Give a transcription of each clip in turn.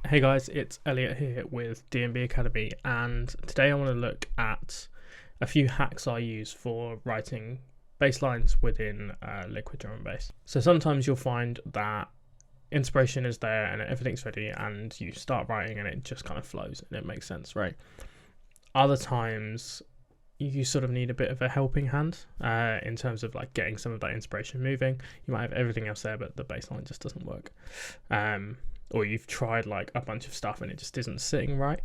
Hey guys, it's Elliot here with DNB Academy, and today I want to look at a few hacks I use for writing bass lines within Liquid Drum and Bass. So sometimes you'll find that inspiration is there and everything's ready and you start writing and it just kind of flows and it makes sense, right? Other times you sort of need a bit of a helping hand in terms of like getting some of that inspiration moving. You might have everything else there, but the bass line just doesn't work. Or you've tried like a bunch of stuff and it just isn't sitting right.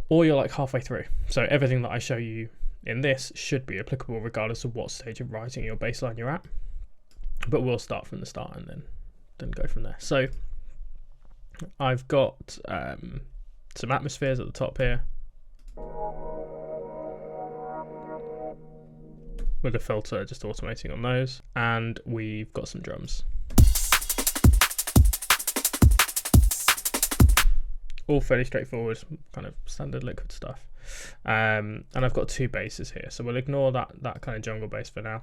Or you're like halfway through. So everything that I show you in this should be applicable regardless of what stage of writing your bass line you're at. But we'll start from the start and then go from there. So I've got some atmospheres at the top here, with a filter just automating on those, and we've got some drums. All fairly straightforward, kind of standard Liquid stuff. And I've got two basses here, so we'll ignore that kind of jungle bass for now.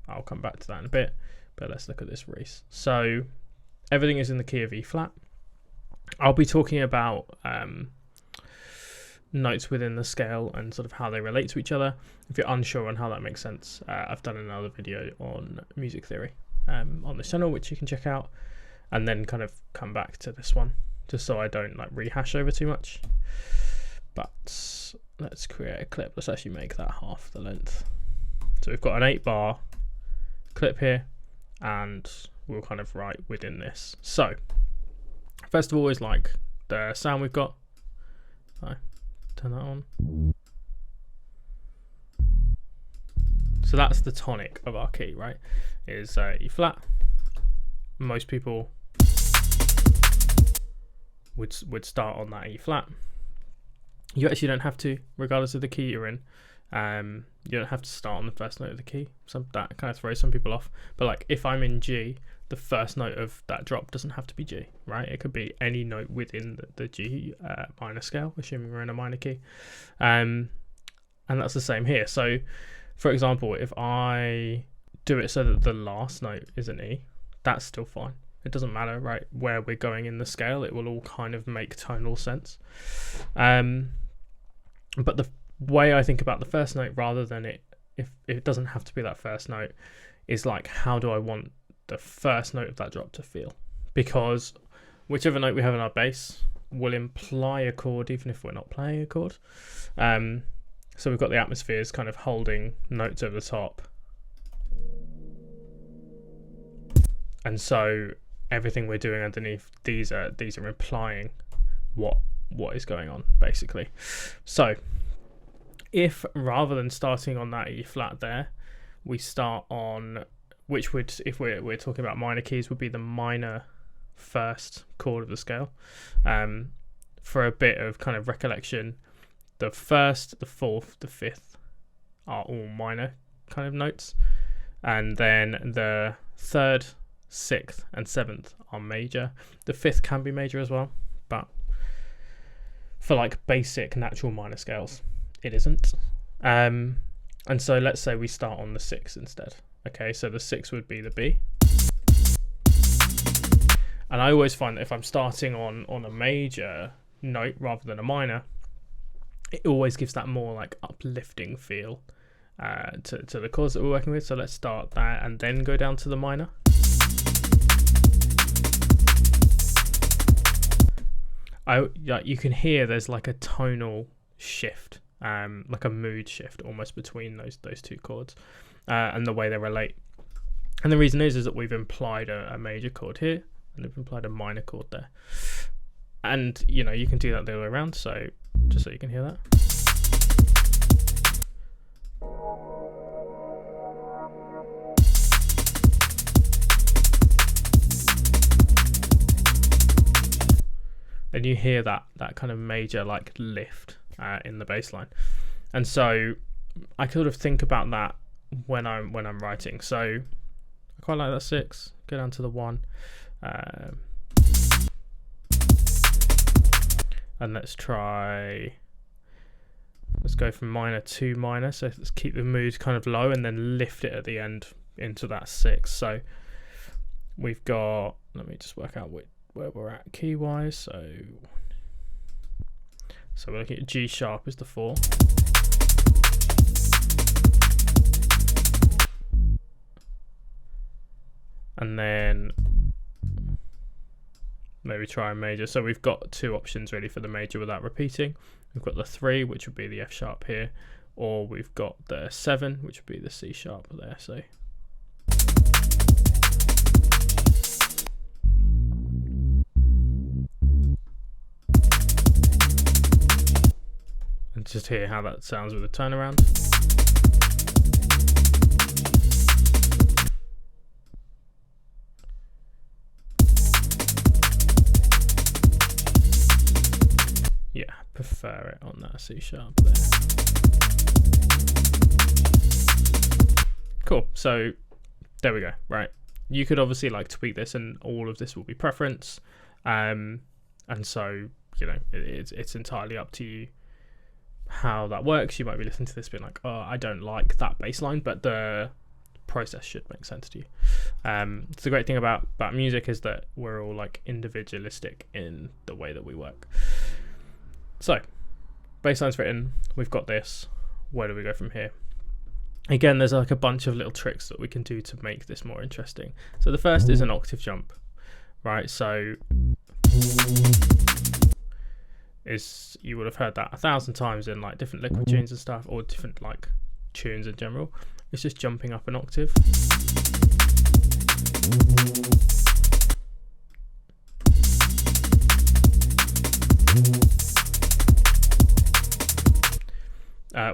I'll come back to that in a bit, but let's look at this Reese. So everything is in the key of E flat. I'll be talking about notes within the scale and sort of how they relate to each other. If you're unsure on how that makes sense, I've done another video on music theory on this channel, which you can check out, and then kind of come back to this one, just so I don't like rehash over too much. But let's create a clip. Let's actually make that half the length. So we've got an 8-bar clip here, and we'll kind of write within this. So first of all is like the sound we've got. So turn that on. So that's the tonic of our key, right? Is E flat. Most people would start on that E flat. You actually don't have to, regardless of the key you're in. You don't have to start on the first note of the key. That kind of throws some people off. But like if I'm in G, the first note of that drop doesn't have to be G, right? It could be any note within the G minor scale, assuming we're in a minor key. And that's the same here. So for example, if I do it so that the last note is an E, that's still fine. It doesn't matter, right, where we're going in the scale. It will all kind of make tonal sense. But the way I think about the first note, rather than if it doesn't have to be that first note, is like, how do I want the first note of that drop to feel? Because whichever note we have in our bass will imply a chord, even if we're not playing a chord. So we've got the atmospheres kind of holding notes over the top. And so everything we're doing underneath these are implying what is going on, basically. So if rather than starting on that E flat there, we start on, which would, if we're talking about minor keys, would be the minor first chord of the scale. For a bit of kind of recollection, the first, the fourth, the fifth are all minor kind of notes, and then the third, sixth and seventh are major. The fifth can be major as well, but for like basic natural minor scales it isn't. And so let's say we start on the 6 instead. Okay, so the 6 would be the B, and I always find that if I'm starting on a major note rather than a minor, it always gives that more like uplifting feel to the chords that we're working with. So let's start there and then go down to the minor. You can hear there's like a tonal shift, like a mood shift almost between those two chords and the way they relate. And the reason is that we've implied a major chord here and we've implied a minor chord there. And you know, you can do that the other way around, so just so you can hear that. And you hear that kind of major like lift in the bass line. And so I sort of think about that when I'm writing. So I quite like that 6. Go down to the 1. And let's go from minor to minor. So let's keep the mood kind of low and then lift it at the end into that 6. So we've got, let me just work out where we're at key wise. So we're looking at G sharp as the 4. And then maybe try a major. So we've got 2 options really for the major without repeating. We've got the 3, which would be the F sharp here, or we've got the 7, which would be the C sharp there. So and just hear how that sounds with a turnaround. Yeah, prefer it on that C sharp there. Cool, so there we go, right? You could obviously like tweak this, and all of this will be preference. And so, you know, it's entirely up to you how that works. You might be listening to this being like, oh, I don't like that bass line, but the process should make sense to you. It's the great thing about music is that we're all like individualistic in the way that we work. So, bass line's written, we've got this. Where do we go from here? Again, there's like a bunch of little tricks that we can do to make this more interesting. So the first is an octave jump, right? So you would have heard that 1,000 times in like different Liquid tunes and stuff, or different like tunes in general. It's just jumping up an octave.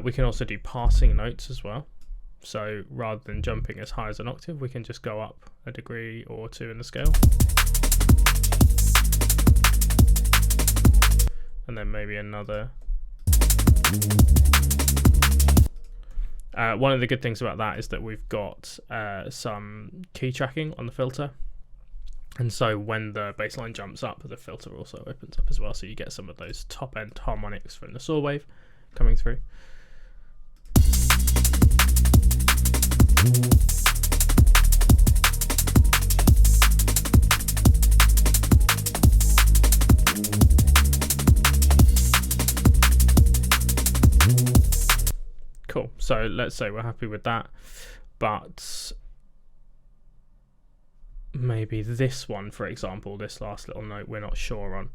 We can also do passing notes as well. So rather than jumping as high as an octave, we can just go up a degree or 2 in the scale. And then maybe another. One of the good things about that is that we've got some key tracking on the filter. And so when the bass line jumps up, the filter also opens up as well. So you get some of those top end harmonics from the saw wave coming through. Cool, so let's say we're happy with that, but maybe this one, for example, this last little note, we're not sure on.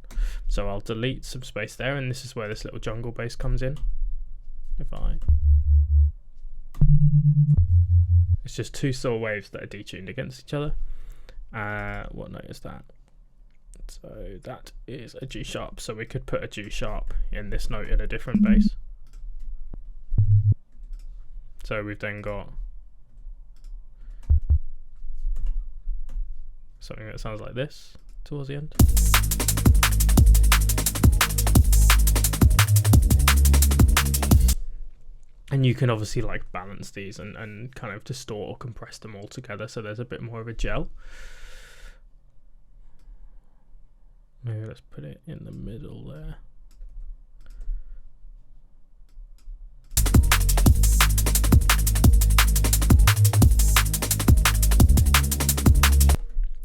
So I'll delete some space there, and this is where this little jungle bass comes in. It's just 2 saw waves that are detuned against each other. What note is that? So that is a G sharp. So we could put a G sharp in this note in a different bass. So we've then got something that sounds like this towards the end. And you can obviously like balance these and kind of distort or compress them all together so there's a bit more of a gel. Maybe let's put it in the middle there.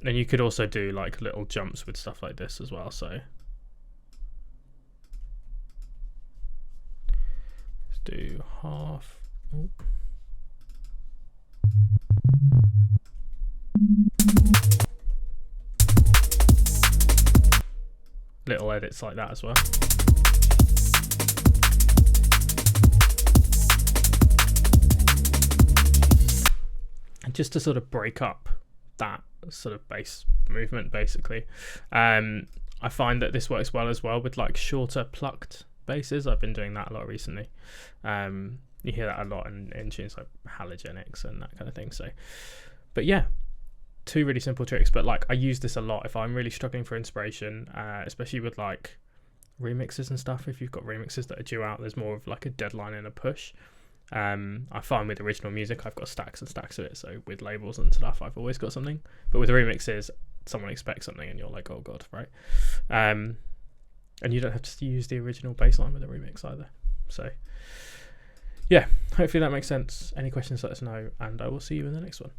And you could also do like little jumps with stuff like this as well, so do half. Ooh. Little edits like that as well. And just to sort of break up that sort of bass movement, basically, I find that this works well as well with like shorter plucked basses. I've been doing that a lot recently. You hear that a lot in tunes like Halogenics and that kind of thing. So, but yeah, 2 really simple tricks. But like I use this a lot if I'm really struggling for inspiration, especially with like remixes and stuff. If you've got remixes that are due out, there's more of like a deadline and a push. I find with original music I've got stacks and stacks of it, so with labels and stuff I've always got something, but with remixes someone expects something and you're like, oh god, right? And you don't have to use the original bass line with a remix either. So yeah, hopefully that makes sense. Any questions, let us know, and I will see you in the next one.